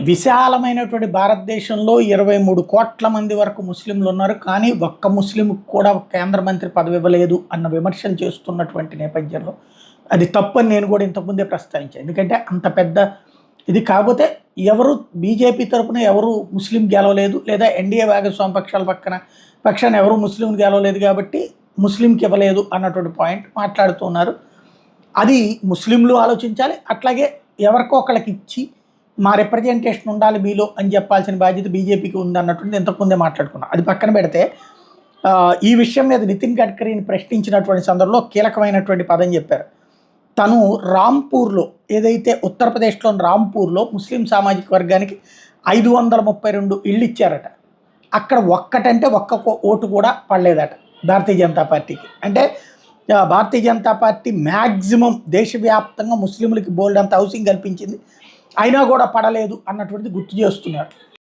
విశాలమైనటువంటి భారతదేశంలో 23 కోట్ల మంది వరకు ముస్లింలు ఉన్నారు. కానీ ఒక్క ముస్లింకి కూడా కేంద్ర మంత్రి పదవి ఇవ్వలేదు అన్న విమర్శలు చేస్తున్నటువంటి నేపథ్యంలో అది తప్పని నేను కూడా ఇంతకుముందే ప్రస్తావించాను. ఎందుకంటే అంత పెద్ద ఇది కాకపోతే ఎవరు బీజేపీ తరపున ఎవరు ముస్లిం గెలవలేదు, లేదా ఎన్డీఏ భాగస్వామి పక్షాన ఎవరు ముస్లిం గెలవలేదు కాబట్టి ముస్లింకి ఇవ్వలేదు అన్నటువంటి పాయింట్ మాట్లాడుతున్నారు. అది ముస్లింలు ఆలోచించాలి. అట్లాగే ఎవరికో ఒకళ్ళకి ఇచ్చి మా రిప్రజెంటేషన్ ఉండాలి మీలో అని చెప్పాల్సిన బాధ్యత బీజేపీకి ఉంది అన్నటువంటి ఇంతకుముందే మాట్లాడుకున్నాం. అది పక్కన పెడితే ఈ విషయం మీద నితిన్ గడ్కరీని ప్రశ్నించినటువంటి సందర్భంలో కీలకమైనటువంటి పదం చెప్పారు. తను రాంపూర్లో, ఏదైతే ఉత్తరప్రదేశ్లోని రాంపూర్లో ముస్లిం సామాజిక వర్గానికి 532 ఇళ్ళు ఇచ్చారట. అక్కడ ఒక్క ఓటు కూడా పడలేదట భారతీయ జనతా పార్టీకి. అంటే భారతీయ జనతా పార్టీ మ్యాక్సిమం దేశవ్యాప్తంగా ముస్లింలకి బోల్డ్ అంత హౌసింగ్ కల్పించింది, అయినా కూడా పడలేదు అన్నటువంటిది గుర్తు చేస్తున్నారు.